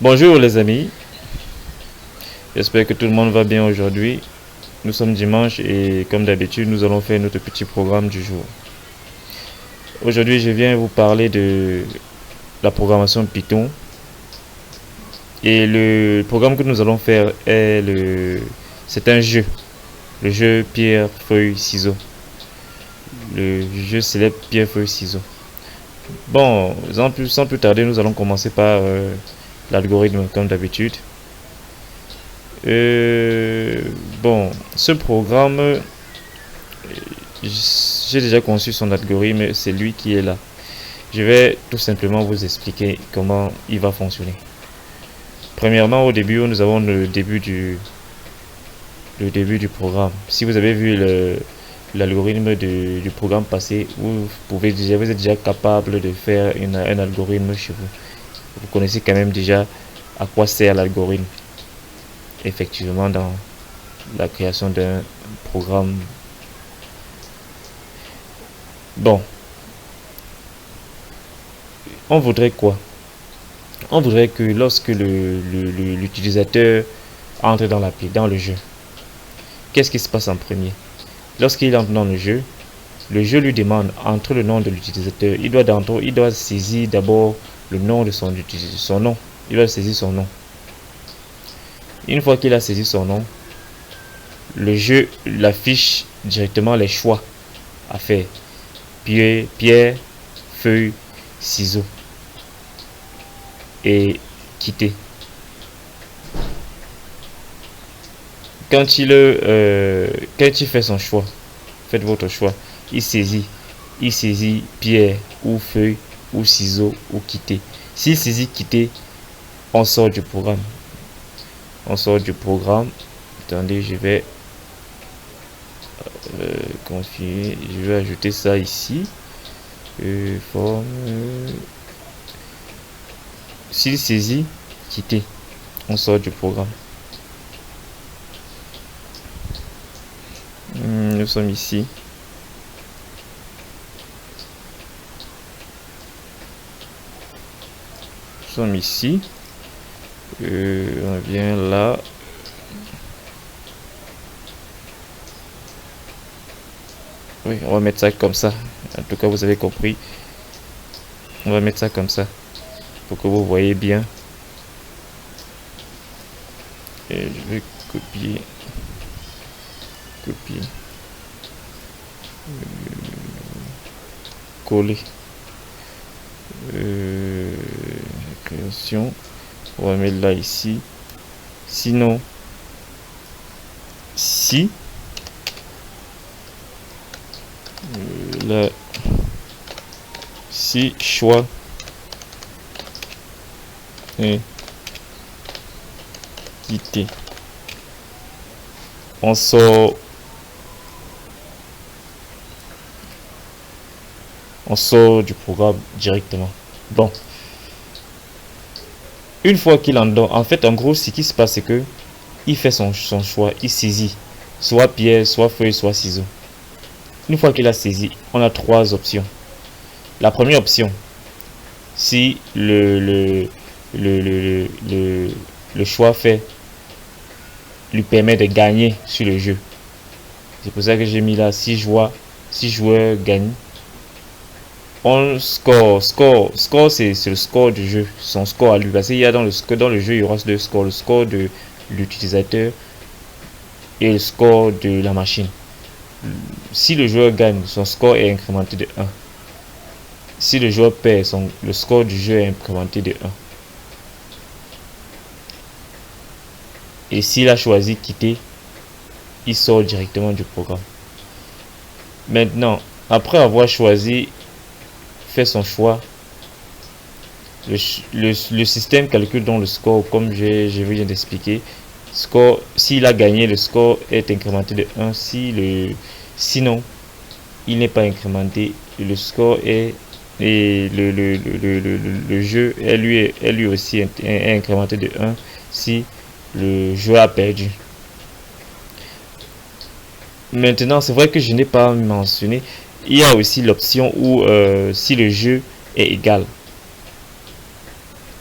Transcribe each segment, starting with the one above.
Bonjour les amis, j'espère que tout le monde va bien aujourd'hui. Nous sommes dimanche et comme d'habitude nous allons faire notre petit programme du jour. Aujourd'hui je viens vous parler de la programmation Python. Et le programme que nous allons faire c'est un jeu. Le jeu pierre, feuille, ciseaux. Le jeu célèbre pierre, feuille, ciseaux. Bon, sans plus tarder, nous allons commencer par l'algorithme comme d'habitude. Bon, ce programme, j'ai déjà conçu son algorithme, c'est lui qui est là. Je vais tout simplement vous expliquer comment il va fonctionner. Premièrement, au début, nous avons le début du programme. Si vous avez vu l'algorithme du programme passé, vous êtes déjà capable de faire un algorithme chez vous. Vous connaissez quand même déjà à quoi sert l'algorithme. Effectivement, dans la création d'un programme. Bon, on voudrait quoi? On voudrait que lorsque l'utilisateur entre dans le jeu, qu'est-ce qui se passe en premier? Lorsqu'il entre dans le jeu lui demande entre le nom de l'utilisateur. Il doit saisir d'abord le nom de son nom. Il doit saisir son nom. Une fois qu'il a saisi son nom, le jeu l'affiche directement les choix à faire. Pierre, feuille, ciseaux. Et quitter. Quand il fait son choix, faites votre choix, il saisit pierre ou feuille ou ciseaux ou quitter. S'il saisit quitter, on sort du programme. Attendez, je vais configurer. Je vais ajouter ça ici. Forme. S'il saisit quitter, on sort du programme. Nous sommes ici. On vient là. Oui, on va mettre ça comme ça. En tout cas, vous avez compris. On va mettre ça comme ça pour que vous voyez bien. Et je vais copier. Coller. Création. On va mettre là ici. Sinon, si choix est quitté, on sort du programme directement. Bon, une fois qu'il en donne, en fait, en gros, ce qui se passe, c'est que il fait son choix, il saisit soit pierre, soit feuille, soit ciseaux. Une fois qu'il a saisi, on a trois options. La première option, si le choix fait lui permet de gagner sur le jeu. C'est pour ça que j'ai mis là 6 joueurs gagnent. On score, c'est le score du jeu, son score à lui. Parce qu'il y a dans le jeu, il y aura deux scores, le score de l'utilisateur et le score de la machine. Si le joueur gagne, son score est incrémenté de 1. Si le joueur perd, le score du jeu est incrémenté de 1. Et s'il a choisi quitter, il sort directement du programme. Maintenant, après avoir choisi, fait son choix, le système calcule donc le score comme je viens d'expliquer. S'il a gagné, le score est incrémenté de 1. Sinon, il n'est pas incrémenté. Le score est et le jeu est lui aussi est incrémenté de 1 si le joueur a perdu. Maintenant, c'est vrai que je n'ai pas mentionné, il y a aussi l'option où si le jeu est égal.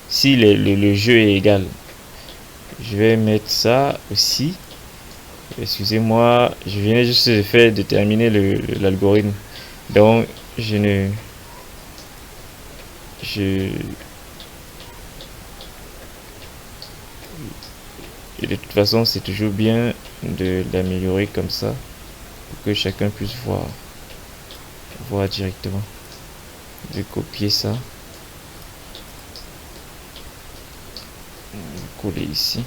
si le jeu est égal. Je vais mettre ça aussi. Excusez-moi, je viens juste de faire déterminer l'algorithme. Donc, je ne... Je... Et de toute façon, c'est toujours bien de l'améliorer comme ça, pour que chacun puisse voir directement. Je vais copier ça. Coller ici.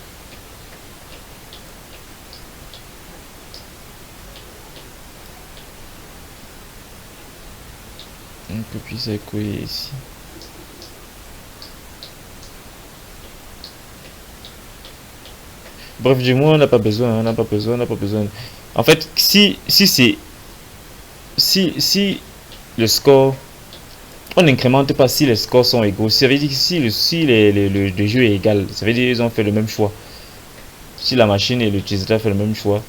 On copie ça et coller ici. Bref, du moins, on n'a pas besoin, on n'a pas besoin, on n'a pas besoin. En fait, si le score, on n'incrémente pas si les scores sont égaux. Ça veut dire que si le jeu est égal, ça veut dire qu'ils ont fait le même choix. Si la machine et l'utilisateur fait le même choix,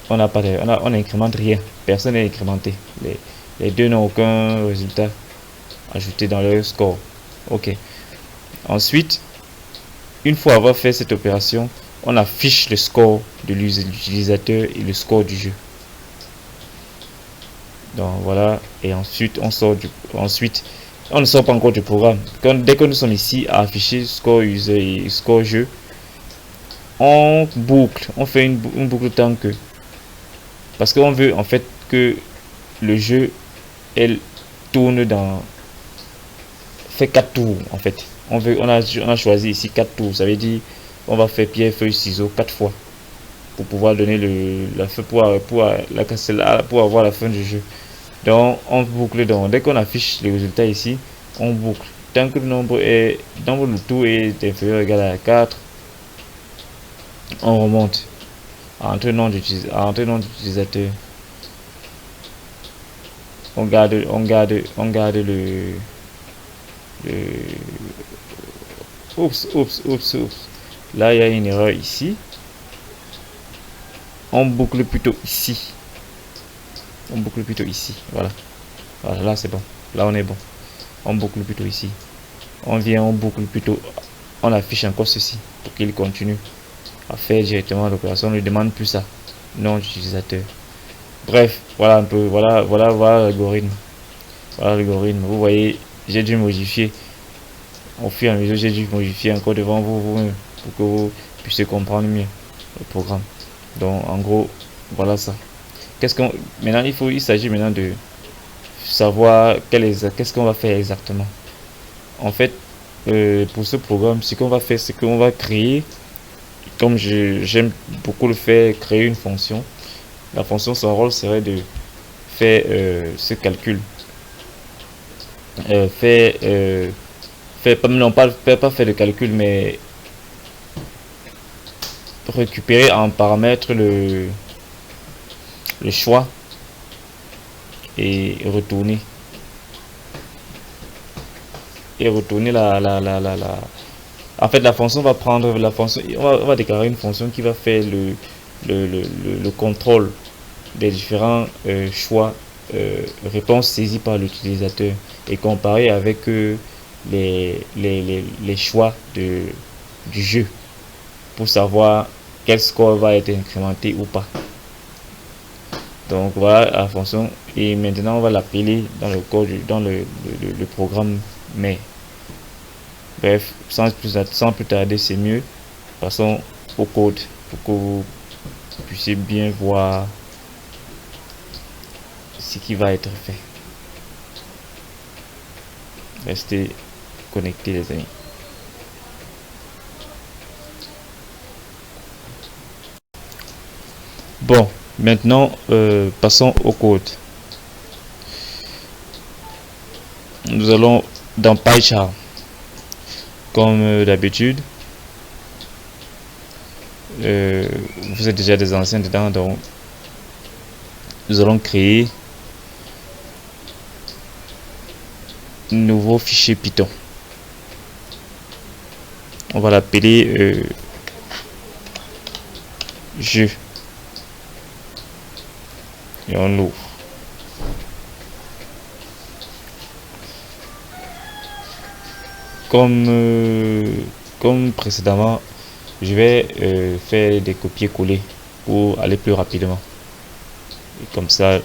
on n'incrémente rien. Personne n'est incrémenté. Les deux n'ont aucun résultat ajouté dans leur score. Ok. Ensuite, une fois avoir fait cette opération, on affiche le score de l'utilisateur et le score du jeu. Donc voilà, et ensuite on sort ensuite on ne sort pas encore du programme. Dès que nous sommes ici à afficher score user et score jeu, on boucle, on fait une boucle tant que, parce qu'on veut en fait que le jeu elle tourne fait 4 tours en fait. On a choisi ici 4 tours, ça veut dire on va faire pierre feuille ciseaux 4 fois pour pouvoir donner la fin pour avoir la fin du jeu. Donc on boucle. Donc dès qu'on affiche les résultats ici, on boucle tant que le nombre de tours est inférieur ou égal à 4. On remonte entre nom d'utilisateur. On garde le oups. Là il y a une erreur ici. On boucle plutôt ici. Voilà, là c'est bon, là on est bon. On boucle plutôt ici. On boucle plutôt. On affiche encore ceci pour qu'il continue à faire directement l'opération. On ne demande plus ça, nom d'utilisateur. Bref, voilà un peu, voilà l'algorithme. Voilà l'algorithme. Vous voyez, j'ai dû modifier au fur et à mesure. J'ai dû modifier encore devant vous pour que vous puissiez comprendre mieux le programme. Donc en gros, voilà ça. Maintenant il s'agit maintenant de savoir qu'est-ce qu'on va faire exactement. En fait, pour ce programme, ce qu'on va faire, c'est qu'on va créer, comme j'aime beaucoup le faire, créer une fonction. La fonction, son rôle serait de faire ce calcul, pas faire de calcul, mais récupérer en paramètre le choix et retourner en fait la fonction va prendre on va déclarer une fonction qui va faire le contrôle des différents choix réponses saisies par l'utilisateur et comparer avec les choix du jeu pour savoir quel score va être incrémenté ou pas. Donc voilà la fonction, et maintenant on va l'appeler dans le code, dans le programme mais. Bref, sans plus tarder, c'est mieux. Passons au code pour que vous puissiez bien voir ce qui va être fait. Restez connectés les amis. Bon, maintenant passons au code. Nous allons dans PyCharm comme d'habitude. Vous êtes déjà des anciens dedans, donc nous allons créer un nouveau fichier Python. On va l'appeler jeu et on l'ouvre. comme précédemment, je vais faire des copier-coller pour aller plus rapidement. Et comme ça,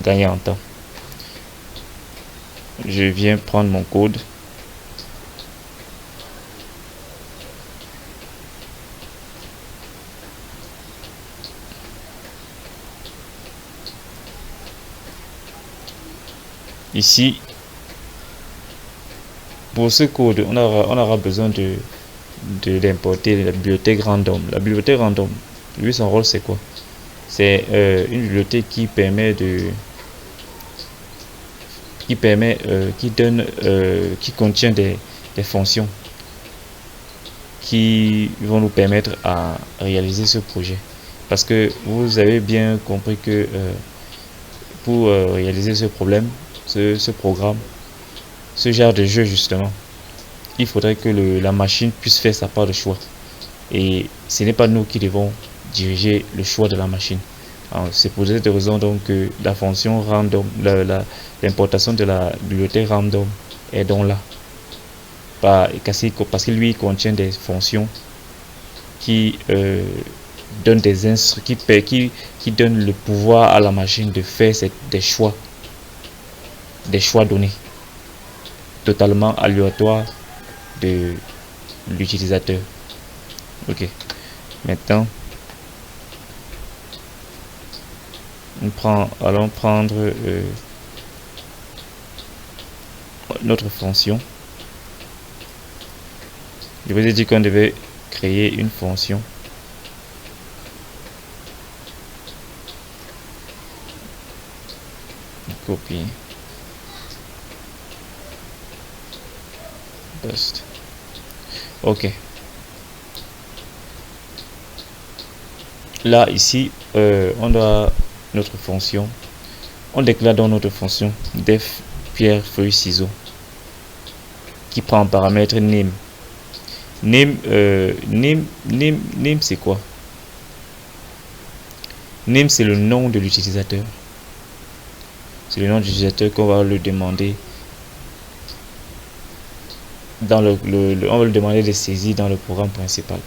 gagner en temps. Je viens prendre mon code. Ici, pour ce code, on aura besoin d'importer la bibliothèque random. La bibliothèque random, lui, son rôle, c'est quoi? C'est une bibliothèque qui permet qui contient des fonctions qui vont nous permettre à réaliser ce projet. Parce que vous avez bien compris que pour réaliser ce programme, ce genre de jeu justement, il faudrait que la machine puisse faire sa part de choix. Et ce n'est pas nous qui devons diriger le choix de la machine. C'est pour cette raison donc que la fonction random, l'importation de la bibliothèque random est donc là. Parce que lui contient des fonctions qui donnent qui donnent le pouvoir à la machine de faire des choix donnés totalement aléatoires de l'utilisateur. Ok, maintenant allons prendre notre fonction. Je vous ai dit qu'on devait créer une fonction. Copier. Paste. Ok. Là, ici, on doit notre fonction. On déclare dans notre fonction def pierre feuille ciseau qui prend en paramètre name. Name c'est quoi? Name, c'est le nom de l'utilisateur. C'est le nom de l'utilisateur qu'on va le demander dans on va le demander de saisir dans le programme principal.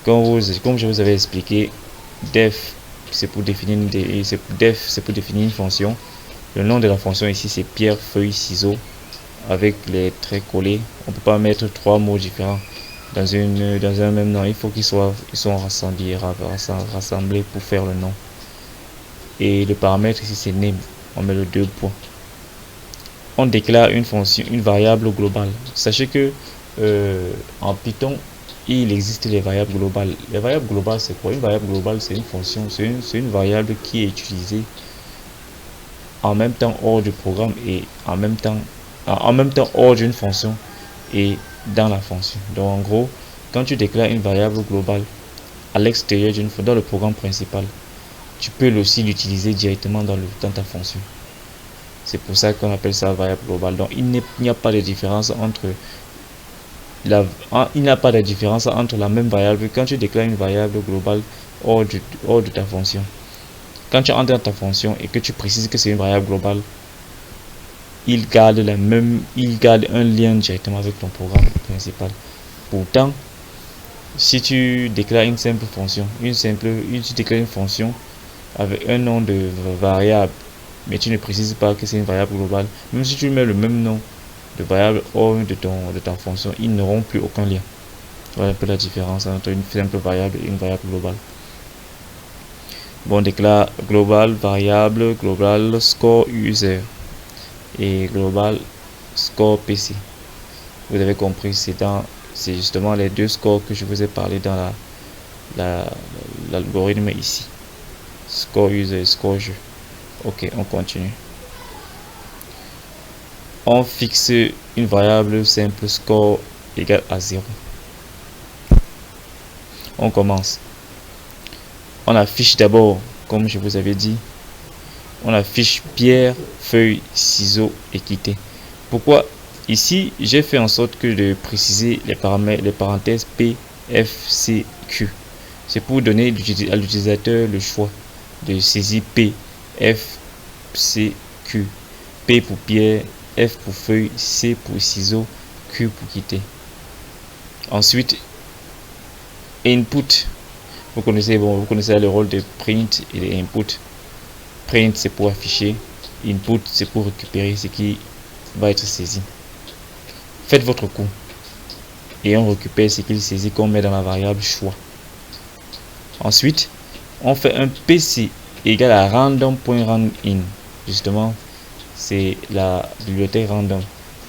Comme je vous avais expliqué, def c'est pour définir une fonction. Le nom de la fonction ici c'est pierre feuille ciseau avec les traits collés. On peut pas mettre trois mots différents dans un même nom. Il faut qu'ils soient rassemblés pour faire le nom. Et le paramètre ici c'est name. On met le 2 points. On déclare une fonction, une variable globale. Sachez que en Python, il existe les variables globales. Les variables globales, c'est quoi? Une variable globale, c'est une fonction, c'est une variable qui est utilisée en même temps hors du programme et en même temps hors d'une fonction et dans la fonction. Donc en gros, quand tu déclares une variable globale à l'extérieur dans le programme principal, tu peux aussi l'utiliser directement dans ta fonction. C'est pour ça qu'on appelle ça variable globale. Donc il n'y a pas de différence entre la même variable quand tu déclares une variable globale hors de ta fonction. Quand tu entres dans ta fonction et que tu précises que c'est une variable globale, il garde un lien directement avec ton programme principal. Pourtant, si tu déclares une simple fonction, tu déclares une fonction avec un nom de variable, mais tu ne précises pas que c'est une variable globale, même si tu mets le même nom de variable hors de ta fonction, ils n'auront plus aucun lien. Voilà un peu la différence entre une simple variable et une variable globale. Bon, on déclare global variable, global score user et global score PC. Vous avez compris, c'est justement les deux scores que je vous ai parlé dans l'algorithme ici. Score user et score jeu. Ok, on continue. On fixe une variable simple score égale à 0. On commence. On affiche d'abord, comme je vous avais dit, on affiche pierre, feuille, ciseaux, équité. Pourquoi? Ici, j'ai fait en sorte que de préciser les paramètres, les parenthèses P, F, C, Q. C'est pour donner à l'utilisateur le choix de saisir P, F, C, Q. P pour pierre, F pour feuille, C pour ciseaux, Q pour quitter. Ensuite, input. Vous connaissez le rôle de print et de input. Print, c'est pour afficher. Input, c'est pour récupérer ce qui va être saisi. Faites votre coup. Et on récupère ce qu'il saisit qu'on met dans la variable choix. Ensuite, on fait un PC égal à random.randin. Justement, c'est la bibliothèque random.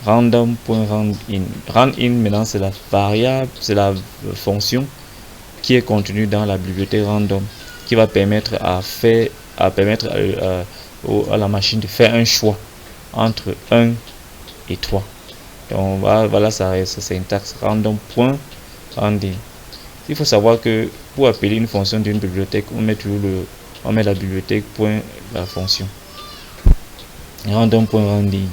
Random.randin. Randin, maintenant, c'est la variable, c'est la fonction qui est contenue dans la bibliothèque random, qui va permettre à la machine de faire un choix entre 1 et 3. Donc voilà sa syntaxe random.randin. Il faut savoir que pour appeler une fonction d'une bibliothèque, on met la bibliothèque point la fonction random.randin.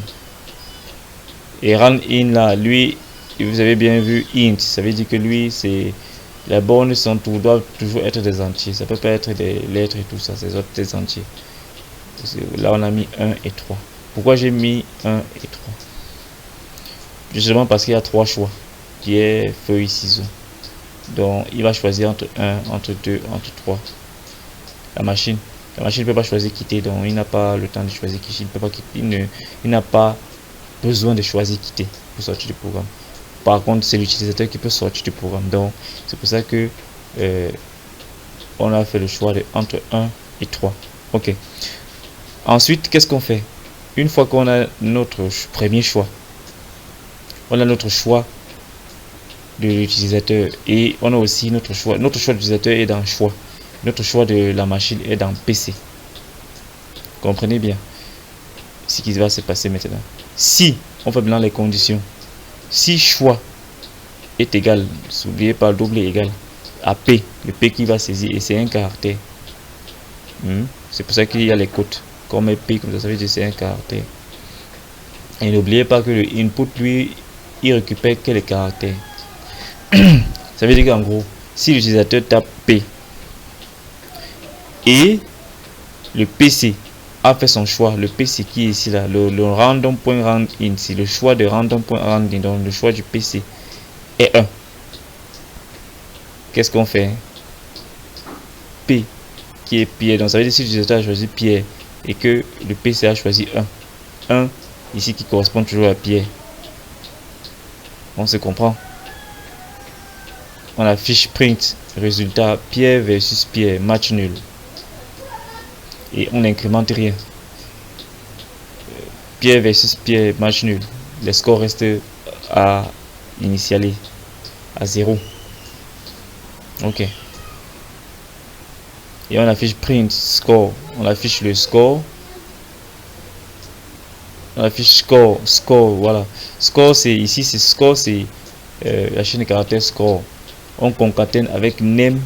Et randin là, lui, vous avez bien vu int, ça veut dire que lui, c'est les bornes doivent toujours être des entiers. Ça peut pas être des lettres et tout ça, c'est des entiers. Là on a mis 1 et 3. Pourquoi j'ai mis 1 et 3? Justement parce qu'il y a 3 choix, qui est feuille, ciseaux. Donc il va choisir entre 1, entre 2, entre 3. La machine ne peut pas choisir quitter, donc il n'a pas le temps de choisir quitter. Il n'a pas besoin de choisir quitter pour sortir du programme. Par contre, c'est l'utilisateur qui peut sortir du programme. Donc c'est pour ça que on a fait le choix de entre 1 et 3. Ok. Ensuite, qu'est-ce qu'on fait? Une fois qu'on a notre premier choix, on a notre choix de l'utilisateur et on a aussi notre choix d'utilisateur est dans choix, notre choix de la machine est dans PC. Comprenez bien ce qui va se passer maintenant. Si on fait maintenant les conditions, si choix est égal, n'oubliez pas, double est égal à P, le P qui va saisir, et c'est un caractère. C'est pour ça qu'il y a les codes. Comme P, comme ça veut dire c'est un caractère. Et n'oubliez pas que le input, lui, il récupère que les caractères. Ça veut dire qu'en gros, si l'utilisateur tape P et le PC a fait son choix, le PC qui est ici là, le random.randin, c'est le choix de random.randin, donc le choix du PC est 1. Qu'est-ce qu'on fait? P qui est Pierre, donc ça veut dire si l'utilisateur a choisi Pierre et que le PC a choisi 1. 1 ici qui correspond toujours à Pierre. On se comprend. On affiche print résultat Pierre versus Pierre, match nul. Et on n'incrémente rien. Pierre versus Pierre, match nul. Les scores restent à initialiser à 0. Ok. Et on affiche print score. On affiche le score. On affiche score, voilà. Score, c'est ici, c'est score, c'est la chaîne de caractères score. On concatène avec name,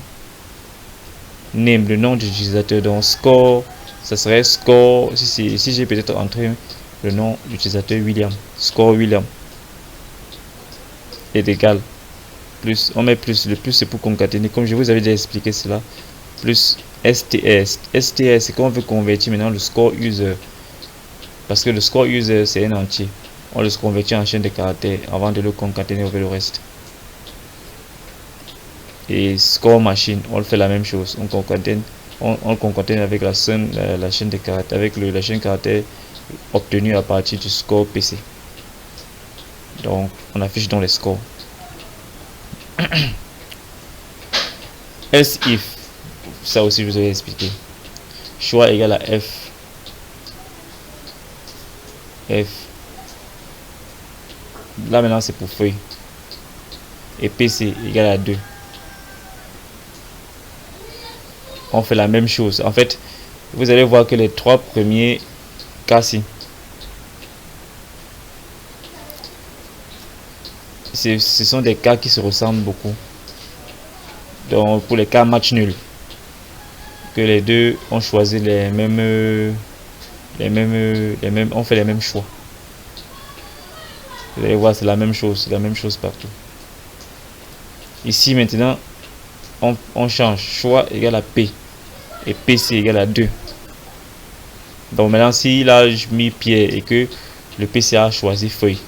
le nom de l'utilisateur. Donc score, ça serait score. Si j'ai peut-être entré le nom d'utilisateur William, score William est égal plus, on met plus, le plus c'est pour concaténer, comme je vous avais déjà expliqué cela, plus STS. STS, c'est qu'on veut convertir maintenant le score user, parce que le score user c'est un entier, on le convertit en chaîne de caractères avant de le concaténer avec le reste. Et score machine, on le fait la même chose, on le concatène avec la chaîne de caractères, avec la chaîne de caractères obtenue à partir du score PC. Donc on affiche dans les scores. Else if, ça aussi je vous ai expliqué. Choix égal à F. Là maintenant c'est pour feuille. Et PC égal à 2. On fait la même chose. En fait, vous allez voir que les 3 premiers cas-ci, ce sont des cas qui se ressemblent beaucoup. Donc pour les cas match nul, que les deux ont choisi les mêmes, on fait les mêmes choix. Vous allez voir, c'est la même chose partout. Ici maintenant, on change choix égale à P et PC égale à 2. Donc maintenant, si là je mis Pierre et que le PCA choisit feuille.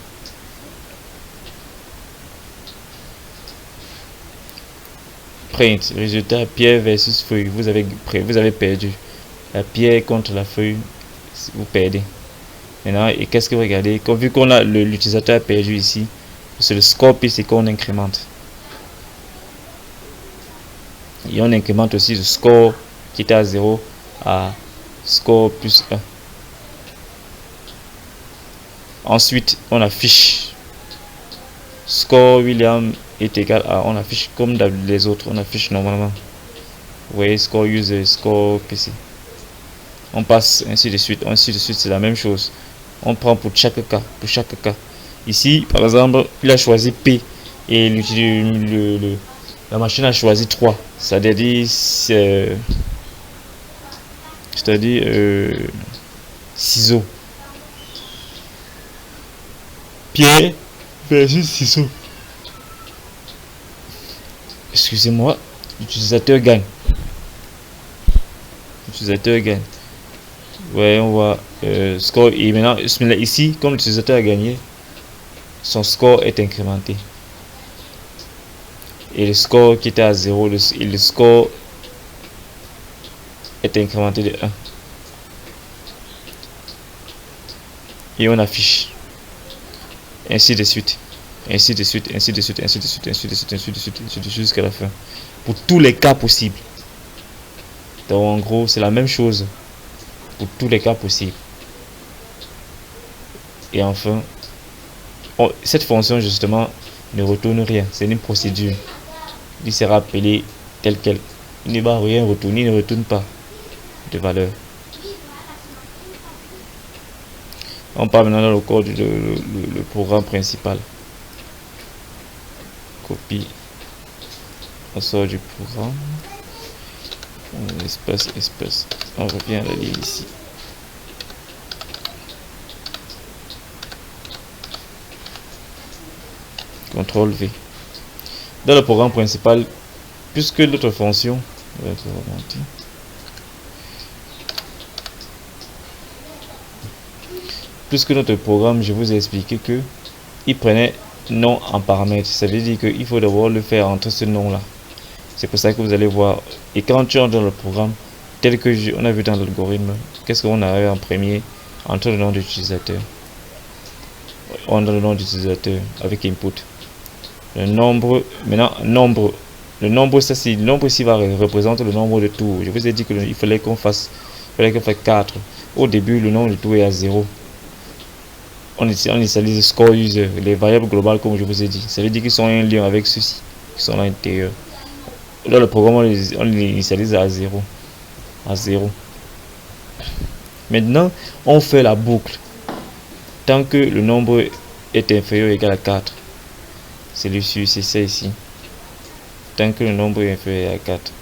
Print, résultat, pierre versus feuille. Vous avez perdu. La pierre contre la feuille, vous perdez. Maintenant, et qu'est-ce que vous regardez? Vu qu'on a l'utilisateur a perdu ici, c'est le score PC qu'on incrémente. Et on incrémente aussi le score qui était à 0 à score plus 1. Ensuite, on affiche score William est égal à, on affiche comme les autres, on affiche normalement. Vous voyez, score user, score PC. On passe ainsi de suite, c'est la même chose. On prend pour chaque cas, Ici, par exemple, il a choisi P et la machine a choisi 3. C'est-à-dire, ciseaux. Pierre versus ciseaux. Excusez-moi, l'utilisateur gagne. Ouais, on voit score. Et maintenant, ici, comme l'utilisateur a gagné, son score est incrémenté. Et le score qui était à 0, le score est incrémenté de 1. Et on affiche. Ainsi de suite. Jusqu'à la fin. Pour tous les cas possibles. Donc en gros, c'est la même chose. Pour tous les cas possibles. Et enfin, cette fonction justement ne retourne rien. C'est une procédure. Il sera appelé tel quel. Il ne va rien retourner, il ne retourne pas de valeur. On part maintenant dans le code le programme principal. Copie. On sort du programme. Espace. On revient à la ligne ici. CTRL V. Dans le programme principal, puisque notre fonction, puisque notre programme, je vous ai expliqué que il prenait nom en paramètre. Ça veut dire qu'il faut d'abord le faire entre ce nom là. C'est pour ça que vous allez voir. Et quand tu entres dans le programme, tel que on a vu dans l'algorithme, qu'est-ce qu'on a en premier? Entre le nom d'utilisateur. On a le nom d'utilisateur avec input. Le nombre, maintenant, le nombre, ça c'est le nombre ici va représenter le nombre de tours. Je vous ai dit qu'il fallait qu'on fasse 4. Au début, le nombre de tours est à 0. On initialise score user, les variables globales comme je vous ai dit. Ça veut dire qu'ils sont en lien avec ceux-ci, qui sont à l'intérieur. Dans le programme, on les initialise à 0. Maintenant, on fait la boucle. Tant que le nombre est inférieur ou égal à 4. C'est ça ici. Tant que le nombre est inférieur à 4.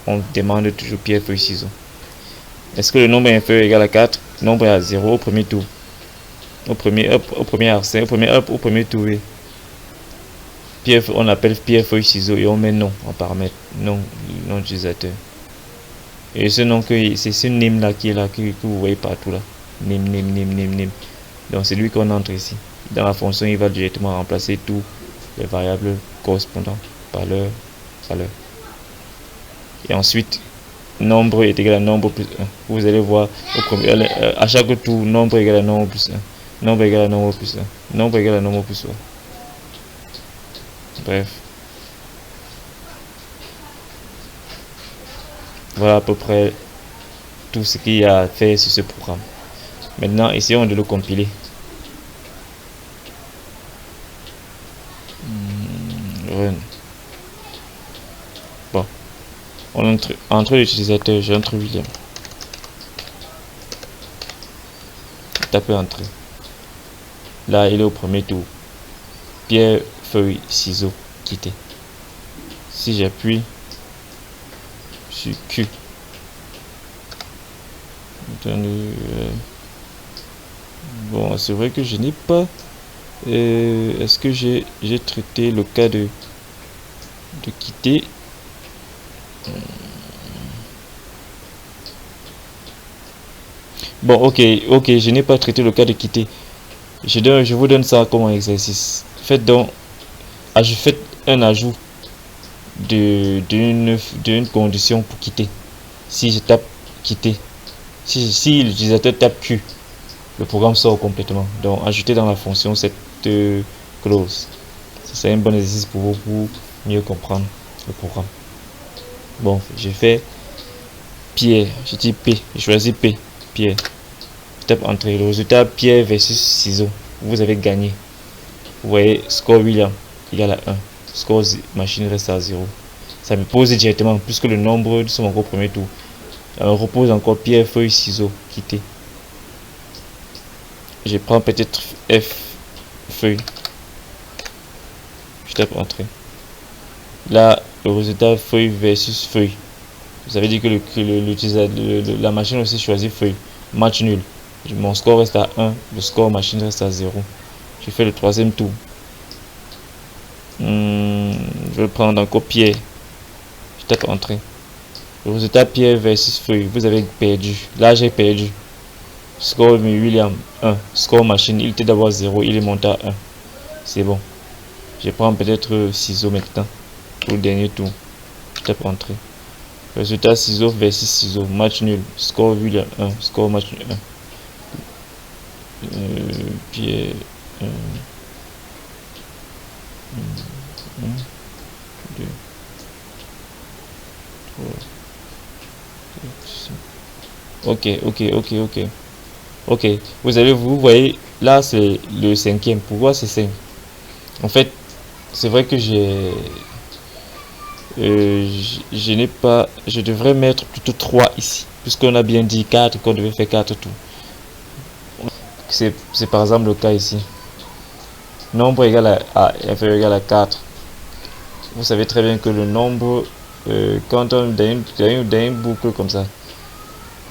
On demande toujours pierre, feuille, ciseaux. Est-ce que le nombre est inférieur ou égal à 4? Le nombre est à 0 au premier tour. Au premier tour. Oui. Pierre, on appelle pierre, feuille, ciseaux et on met nom en paramètre. Nom utilisateur. Et ce nom, c'est ce name là qui est là, que vous voyez partout là. Name. Donc c'est lui qu'on entre ici. Dans la fonction, il va directement remplacer tous les variables correspondant par leur valeur. Et ensuite, nombre est égal à nombre plus 1. Vous allez voir à chaque tour, nombre est égal à nombre plus 1. Nombre égal à nombre plus 1. Nombre égal à nombre plus 1. Bref. Voilà à peu près tout ce qu'il y a à faire sur ce programme. Maintenant, essayons de le compiler. Run. Bon. Entre l'utilisateur, j'entre William. Tapez entrée. Là, il est au premier tour. Pierre, feuille, ciseaux, quitter. Si j'appuie sur Q. Bon, c'est vrai que je n'ai pas. Est-ce que j'ai traité le cas de quitter? Bon, ok, je n'ai pas traité le cas de quitter. Je vous donne ça comme un exercice. Faites un ajout d'une condition pour quitter. Si je tape quitter, si l'utilisateur tape Q, le programme sort complètement. Donc ajoutez dans la fonction cette clause. C'est un bon exercice pour vous pour mieux comprendre le programme. Bon, j'ai fait Pierre, je dis P, je choisis P, Pierre. Je tape entrée. Le résultat Pierre versus ciseaux. Vous avez gagné. Vous voyez, score William égale à 1. Score machine reste à 0. Ça me pose directement, puisque le nombre de son premier tour. On repose encore pierre, feuille, ciseaux, quitter. Je prends peut-être F, feuille. Je tape entrée. Là, le résultat feuille versus feuille. Ça veut dire que la machine aussi choisit feuille. Match nul. Mon score reste à 1. Le score machine reste à 0. Je fais le troisième tour. Je vais prendre encore pierre. Je tape entrée. Le résultat pierre versus feuille. Vous avez perdu. Là, j'ai perdu. Score William 1. Score machine. Il était d'abord 0. Il est monté à 1. C'est bon. Je prends peut-être ciseaux maintenant. Pour le dernier tour. Je tape entrée. Résultat ciseaux versus ciseaux. Match nul. Score William 1. Score match nul 1. Pierre. 1, 2, 3, 4, 5. Ok. Vous voyez, là c'est le cinquième. Pourquoi c'est 5? En fait, c'est vrai que je n'ai pas, je devrais mettre plutôt 3 ici, puisqu'on a bien dit 4, qu'on devait faire 4 tout. C'est par exemple le cas ici. Nombre égal à inférieur égal à 4. Vous savez très bien que le nombre, quand on dans une boucle comme ça,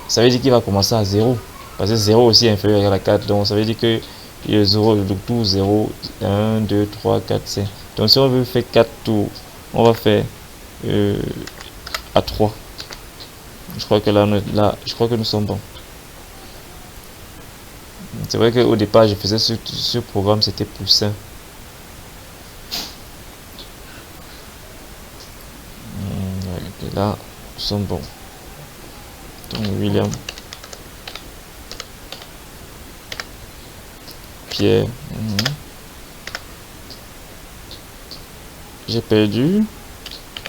ça veut dire qu'il va commencer à 0. Parce que 0 aussi est inférieur égal à 4. Donc ça veut dire que il y a 0, le tout 0, 1, 2, 3, 4, 5. Donc si on veut faire 4 tours, on va faire à 3. Je crois que là, je crois que nous sommes bons. C'est vrai qu'au départ, je faisais ce programme, c'était plus simple. Et là, nous sommes bons. Donc, William, Pierre, j'ai perdu,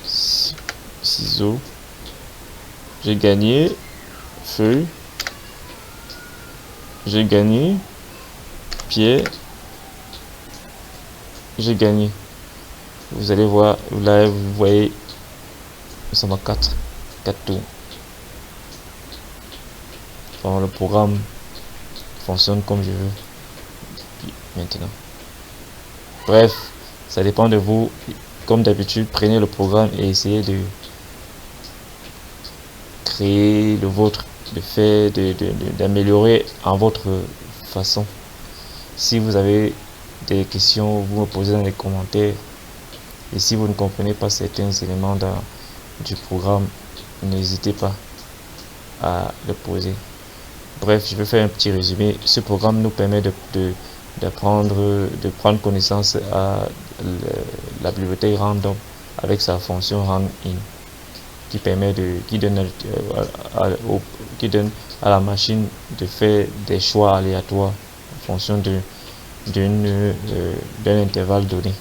ciseaux, j'ai gagné, feuille, j'ai gagné, Pierre, j'ai gagné. Vous allez voir, là vous voyez, nous sommes à 4 tours. Enfin, le programme fonctionne comme je veux maintenant. Bref, ça dépend de vous. Comme d'habitude, prenez le programme et essayez de créer le vôtre, de faire, d'améliorer en votre façon. Si vous avez des questions, vous me posez dans les commentaires. Et si vous ne comprenez pas certains éléments du programme, n'hésitez pas à le poser. Bref, je vais faire un petit résumé. Ce programme nous permet de prendre connaissance à la bibliothèque random avec sa fonction random qui donne à la machine de faire des choix aléatoires en fonction d'un intervalle donné.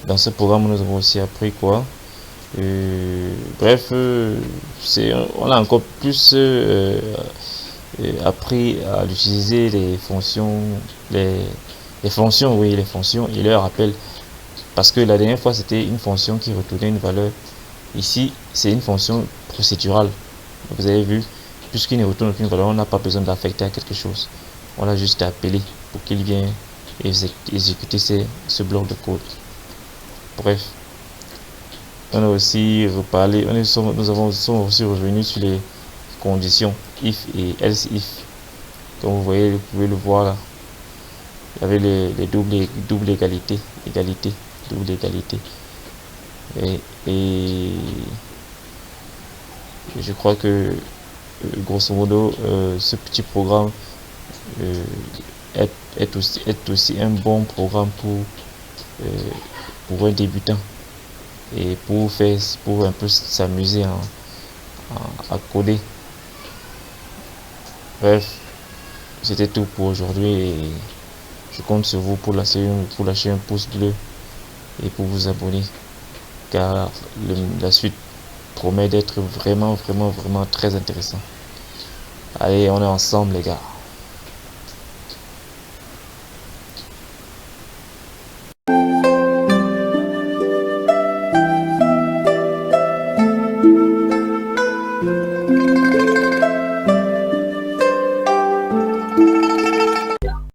Dans ce programme, nous avons aussi appris quoi? Bref, on a encore plus appris à utiliser les fonctions, les fonctions et leur rappel. Parce que la dernière fois, c'était une fonction qui retournait une valeur. Ici, c'est une fonction procédurale. Vous avez vu, puisqu'il ne retourne aucune valeur, on n'a pas besoin d'affecter à quelque chose. On a juste à appeler pour qu'il vienne exécuter ce bloc de code. Bref, on a aussi reparlé, nous sommes aussi revenus sur les conditions if et else if. Comme vous voyez, vous pouvez le voir là. Il y avait les double égalité, double égalité. Et je crois que grosso modo ce petit programme est aussi un bon programme pour un débutant et pour un peu s'amuser à coder. Bref, c'était tout pour aujourd'hui et je compte sur vous pour lâcher un pouce bleu et pour vous abonner car la suite promet d'être vraiment très intéressant. Allez, on est ensemble les gars.